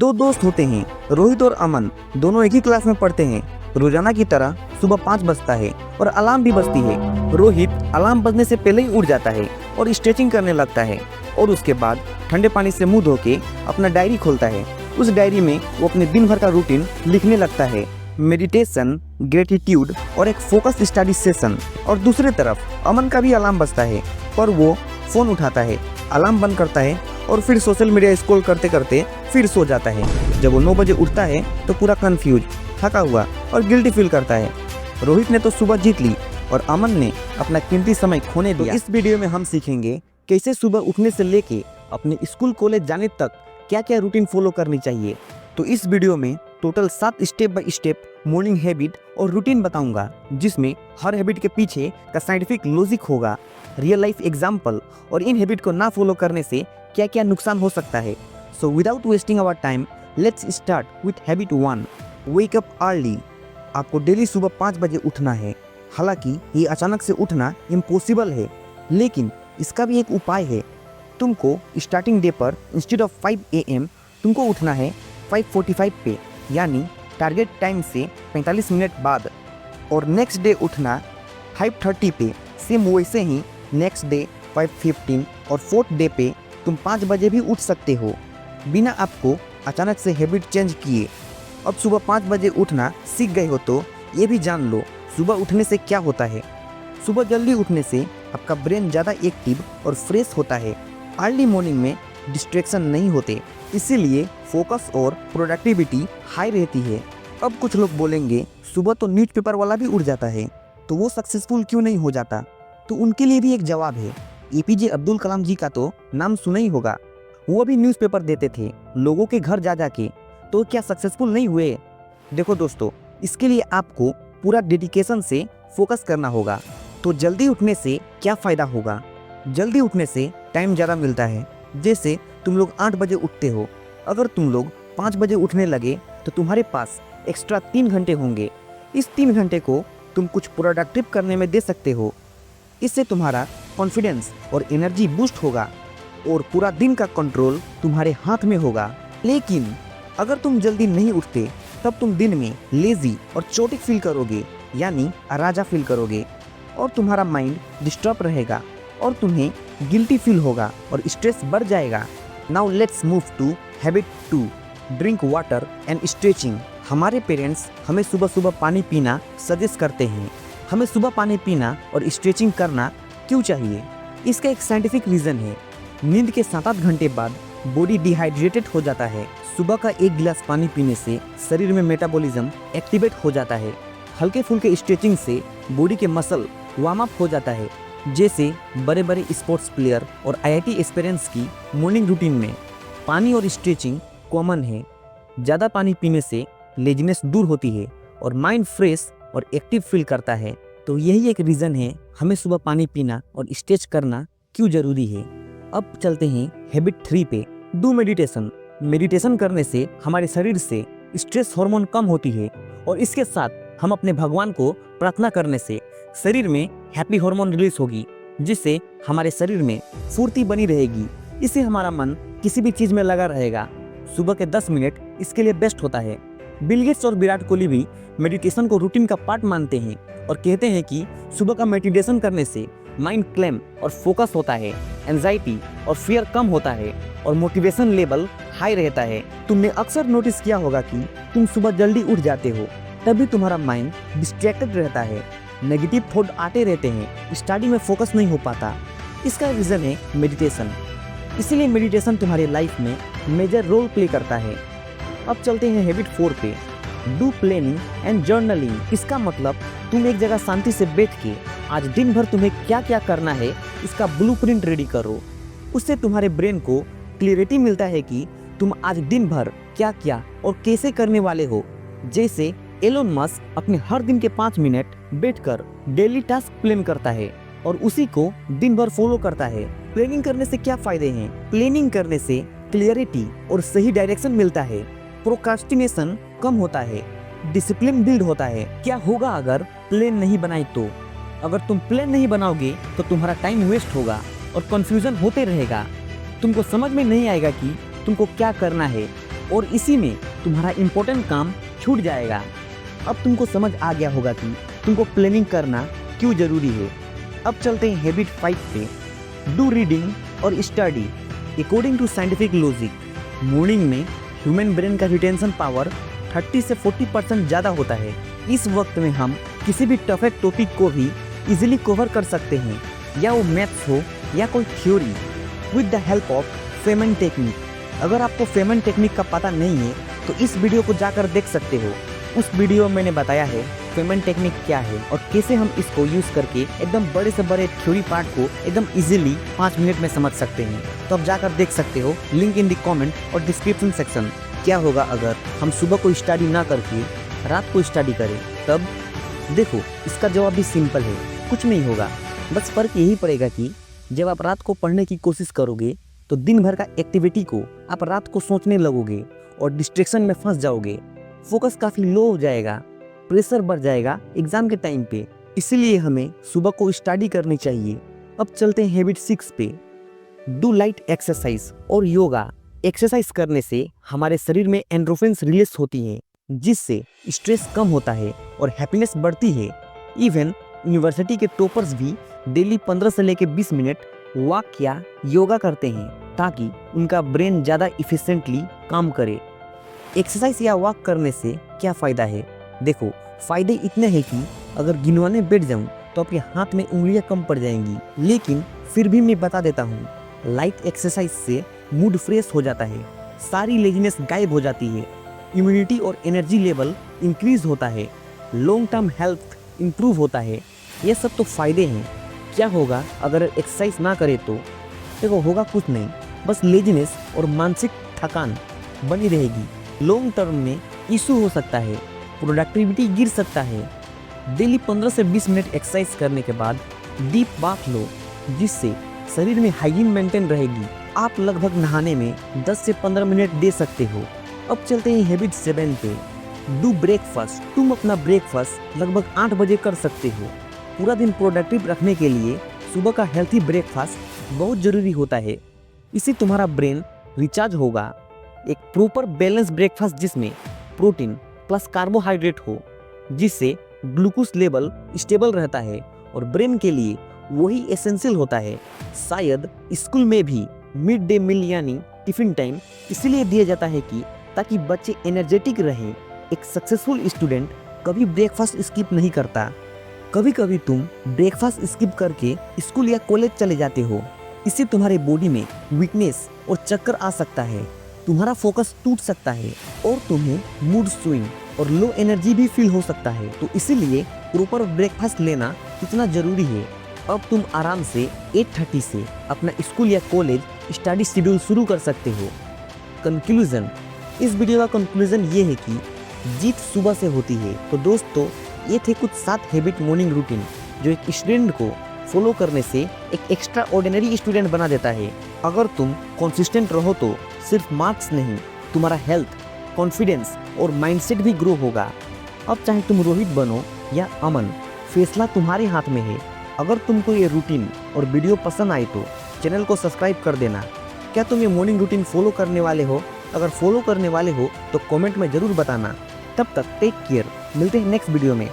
दो दोस्त होते हैं, रोहित और अमन। दोनों एक ही क्लास में पढ़ते हैं। रोजाना की तरह सुबह 5 बजता है और अलार्म भी बजती है। रोहित अलार्म बजने से पहले ही उठ जाता है और स्ट्रेचिंग करने लगता है और उसके बाद ठंडे पानी से मुंह धो के अपना डायरी खोलता है। उस डायरी में वो अपने दिन भर का रूटीन लिखने लगता है, मेडिटेशन, ग्रेटिट्यूड और एक फोकस स्टडी सेशन। और दूसरी तरफ अमन का भी अलार्म बजता है, पर वो फोन उठाता है, अलार्म बंद करता है और फिर सोशल मीडिया स्क्रॉल करते करते फिर सो जाता है। जब वो 9 बजे उठता है तो पूरा कंफ्यूज, थका हुआ और गिल्टी फील करता है। रोहित ने तो सुबह जीत ली और अमन ने अपना कीमती समय खोने दिया। इस वीडियो में हम सीखेंगे कैसे सुबह उठने से लेके अपने स्कूल कॉलेज जाने तक क्या क्या रूटीन फॉलो करनी चाहिए। तो इस वीडियो में total 7 step by step morning habit और रूटीन बताऊंगा, जिसमें हर हैबिट के पीछे का साइंटिफिक लॉजिक होगा, रियल लाइफ एग्जाम्पल और इन हैबिट को ना फॉलो करने से क्या क्या नुकसान हो सकता है। So without wasting our time, let's start with habit 1, wake up early. आपको डेली सुबह 5 बजे उठना है। हालांकि ये अचानक से उठना इम्पॉसिबल है, लेकिन इसका भी एक उपाय है। तुमको स्टार्टिंग डे पर इंस्टेड ऑफ 5 AM तुमको उठना है 5:45 पे, यानी टारगेट टाइम से 45 मिनट बाद। और नेक्स्ट डे उठना 5:30 पे, सेम वैसे ही नेक्स्ट डे 5:15 और फोर्थ डे पे तुम 5 बजे भी उठ सकते हो, बिना आपको अचानक से हैबिट चेंज किए। अब सुबह 5 बजे उठना सीख गए हो तो ये भी जान लो सुबह उठने से क्या होता है। सुबह जल्दी उठने से आपका ब्रेन ज़्यादा एक्टिव और फ्रेश होता है। अर्ली मॉर्निंग में डिस्ट्रैक्शन नहीं होते, इसीलिए फोकस और प्रोडक्टिविटी हाई रहती है। अब कुछ लोग बोलेंगे सुबह तो न्यूज़पेपर वाला भी उठ जाता है, तो वो सक्सेसफुल क्यों नहीं हो जाता। तो उनके लिए भी एक जवाब है। APJ अब्दुल कलाम जी का तो नाम सुना ही होगा। वो भी न्यूज़पेपर देते थे लोगों के घर जा जाके, तो क्या सक्सेसफुल नहीं हुए। देखो दोस्तों, इसके लिए आपको पूरा डेडिकेशन से फोकस करना होगा। तो जल्दी उठने से क्या फ़ायदा होगा। जल्दी उठने से टाइम ज़्यादा मिलता है। जैसे तुम लोग 8 बजे उठते हो, अगर तुम लोग 5 बजे उठने लगे तो तुम्हारे पास एक्स्ट्रा 3 घंटे होंगे। इस 3 घंटे को तुम कुछ प्रोडक्टिव करने में दे सकते हो। इससे तुम्हारा कॉन्फिडेंस और एनर्जी बूस्ट होगा और पूरा दिन का कंट्रोल तुम्हारे हाथ में होगा। लेकिन अगर तुम जल्दी नहीं उठते, तब तुम दिन में लेजी और चोटिक फील करोगे, यानी अराजा फील करोगे, और तुम्हारा माइंड डिस्टर्ब रहेगा और तुम्हें गिल्टी फील होगा और स्ट्रेस बढ़ जाएगा। Now let's move to habit 2, drink water and stretching. हमारे पेरेंट्स हमें सुबह सुबह पानी पीना सजेस्ट करते हैं। हमें सुबह पानी पीना और स्ट्रेचिंग करना क्यों चाहिए? इसका एक साइंटिफिक रीज़न है। नींद के 7-8 घंटे बाद बॉडी डिहाइड्रेटेड हो जाता है। सुबह का 1 गिलास पानी पीने से शरीर में मेटाबॉलिज्म एक्टिवेट हो जाता है। हल्के फुल्के स्ट्रेचिंग से बॉडी के मसल वार्म अप हो जाता है। जैसे बड़े बड़े स्पोर्ट्स प्लेयर और IIT एक्सपीरियंस की मॉर्निंग रूटीन में पानी और स्ट्रेचिंग कॉमन है। ज़्यादा पानी पीने से लेजीनेस दूर होती है और माइंड फ्रेश और एक्टिव फील करता है। तो यही एक रीज़न है हमें सुबह पानी पीना और स्ट्रेच करना क्यों ज़रूरी है। अब चलते हैं हैबिट 3 पे, डू मेडिटेशन। मेडिटेशन करने से हमारे शरीर से स्ट्रेस हार्मोन कम होती है और इसके साथ हम अपने भगवान को प्रार्थना करने से शरीर में हैप्पी हार्मोन रिलीज होगी, जिससे हमारे शरीर में फुर्ती बनी रहेगी। इससे हमारा मन किसी भी चीज़ में लगा रहेगा। सुबह के 10 मिनट इसके लिए बेस्ट होता है। बिल गेट्स और विराट कोहली भी मेडिटेशन को रूटीन का पार्ट मानते हैं और कहते हैं कि सुबह का मेडिटेशन करने से माइंड क्लैम और फोकस होता है, एंजाइटी और फियर कम होता है और मोटिवेशन लेवल हाई रहता है। तुमने अक्सर नोटिस किया होगा कि तुम सुबह जल्दी उठ जाते हो, तभी तुम्हारा माइंड डिस्ट्रैक्टेड रहता है, नेगेटिव थॉट आते रहते हैं, स्टडी में फोकस नहीं हो पाता। इसका रीज़न है मेडिटेशन। इसीलिए मेडिटेशन तुम्हारी लाइफ में मेजर रोल प्ले करता है। अब चलते हैं हैबिट 4 पे, डू प्लानिंग एंड जर्नलिंग। इसका मतलब तुम एक जगह शांति से बैठ के आज दिन भर तुम्हें क्या क्या करना है उसका ब्लूप्रिंट रेडी करो। उससे तुम्हारे ब्रेन को क्लियरिटी मिलता है कि तुम आज दिन भर क्या क्या और कैसे करने वाले हो। जैसे एलोन मस्क अपने हर दिन के 5 मिनट बैठकर डेली टास्क प्लान करता है और उसी को दिन भर फॉलो करता है। प्लानिंग करने से क्या फायदे हैं? प्लानिंग करने से क्लियरिटी और सही डायरेक्शन मिलता है, प्रोक्रास्टिनेशन कम होता है, डिसिप्लिन बिल्ड होता है। क्या होगा अगर प्लान नहीं बनाए तो? अगर तुम प्लान नहीं बनाओगे तो तुम्हारा टाइम वेस्ट होगा और कंफ्यूजन होते रहेगा। तुमको समझ में नहीं आएगा कि तुमको क्या करना है। और इसी में तुम्हारा इम्पोर्टेंट काम छूट जाएगा। अब तुमको समझ आ गया होगा कि तुमको प्लानिंग करना क्यों जरूरी है। अब चलते हैं हैबिट 5 पे। डू रीडिंग और study according to scientific logic. Morning में ह्यूमन ब्रेन का रिटेंशन पावर 30 से 40% ज़्यादा होता है। इस वक्त में हम किसी भी टफेक्ट टॉपिक को भी इजीली कवर कर सकते हैं, या वो मैथ्स हो या कोई theory, with the help of Feynman technique. अगर आपको फेमन टेक्निक का पता नहीं है तो इस वीडियो को जाकर देख सकते हो। उस वीडियो में मैंने बताया है फेमन टेक्निक क्या है और कैसे हम इसको यूज़ करके एकदम बड़े से बड़े थ्योरी पार्ट को एकदम इजीली 5 मिनट में समझ सकते हैं। तो आप जाकर देख सकते हो, लिंक इन द कमेंट और डिस्क्रिप्शन सेक्शन। क्या होगा अगर हम सुबह को स्टडी ना करके रात को स्टडी करें? तब देखो, इसका जवाब भी सिंपल है, कुछ नहीं होगा। बस फ़र्क यही पड़ेगा कि जब आप रात को पढ़ने की कोशिश करोगे तो दिन भर का एक्टिविटी को आप रात को सोचने लगोगे और डिस्ट्रैक्शन में फंस जाओगे। फोकस काफ़ी लो हो जाएगा, प्रेशर बढ़ जाएगा एग्जाम के टाइम पे। इसीलिए हमें सुबह को स्टडी करनी चाहिए। अब चलते हैं हैबिट 6 पे। डू लाइट एक्सरसाइज और योगा। एक्सरसाइज करने से हमारे शरीर में एंडोर्फिन्स रिलीज होती हैं, जिससे स्ट्रेस कम होता है और हैप्पीनेस बढ़ती है। इवन यूनिवर्सिटी के टॉपर्स भी डेली 15 से लेकर 20 मिनट वॉक या योगा करते हैं ताकि उनका ब्रेन ज़्यादा इफिशिएंटली काम करे। एक्सरसाइज या वॉक करने से क्या फ़ायदा है? देखो, फ़ायदे इतने हैं कि अगर गिनवाने बैठ जाऊँ तो आपके हाथ में उंगलियां कम पड़ जाएंगी, लेकिन फिर भी मैं बता देता हूँ, लाइट एक्सरसाइज से मूड फ्रेश हो जाता है, सारी लेजीनेस गायब हो जाती है, इम्यूनिटी और एनर्जी लेवल इंक्रीज होता है, लॉन्ग टर्म हेल्थ इंप्रूव होता है। ये सब तो फ़ायदे हैं। क्या होगा अगर एक्सरसाइज ना करे तो? देखो, होगा कुछ नहीं, बस लेजीनेस और मानसिक थकान बनी रहेगी। लॉन्ग टर्म में इशू हो सकता है, प्रोडक्टिविटी गिर सकता है। डेली 15 से 20 मिनट एक्सरसाइज करने के बाद डीप बाथ लो, जिससे शरीर में हाइजीन मेंटेन रहेगी। आप लगभग नहाने में 10 से 15 मिनट दे सकते हो। अब चलते हैं हैबिट 7 पे। Do breakfast. तुम अपना ब्रेकफास्ट लगभग 8 बजे कर सकते हो। पूरा दिन प्रोडक्टिव रखने के लिए सुबह का हेल्थी ब्रेकफास्ट बहुत ज़रूरी होता है। इससे तुम्हारा ब्रेन रिचार्ज होगा। एक प्रॉपर बैलेंस ब्रेकफास्ट जिसमें प्रोटीन प्लस कार्बोहाइड्रेट हो, जिससे ग्लूकोज लेवल स्टेबल रहता है और ब्रेन के लिए वही एसेंशियल होता है। शायद स्कूल में भी मिड डे मील यानी टिफिन टाइम इसलिए दिया जाता है कि ताकि बच्चे एनर्जेटिक रहें। एक सक्सेसफुल स्टूडेंट कभी ब्रेकफास्ट स्किप नहीं करता। कभी कभी तुम ब्रेकफास्ट स्किप करके स्कूल या कॉलेज चले जाते हो। इससे तुम्हारे बॉडी में वीकनेस और चक्कर आ सकता है, तुम्हारा फोकस टूट सकता है और तुम्हें मूड स्विंग और लो एनर्जी भी फील हो सकता है। तो इसीलिए प्रॉपर ब्रेकफास्ट लेना कितना ज़रूरी है। अब तुम आराम से 8:30 से अपना स्कूल या कॉलेज स्टडी शेड्यूल शुरू कर सकते हो। कंक्लूजन, इस वीडियो का कंक्लूजन ये है कि जीत सुबह से होती है। तो दोस्तों, ये थे कुछ 7 हैबिट मॉर्निंग रूटीन जो एक स्टूडेंट को फॉलो करने से एक एक्स्ट्रा ऑर्डिनरी स्टूडेंट बना देता है। अगर तुम कंसिस्टेंट रहो तो सिर्फ मार्क्स नहीं, तुम्हारा हेल्थ, कॉन्फिडेंस और माइंडसेट भी ग्रो होगा। अब चाहे तुम रोहित बनो या अमन, फैसला तुम्हारे हाथ में है। अगर तुमको ये रूटीन और वीडियो पसंद आए तो चैनल को सब्सक्राइब कर देना। क्या तुम ये मॉर्निंग रूटीन फॉलो करने वाले हो? अगर फॉलो करने वाले हो तो कमेंट में ज़रूर बताना। तब तक टेक केयर, मिलते हैं नेक्स्ट वीडियो में।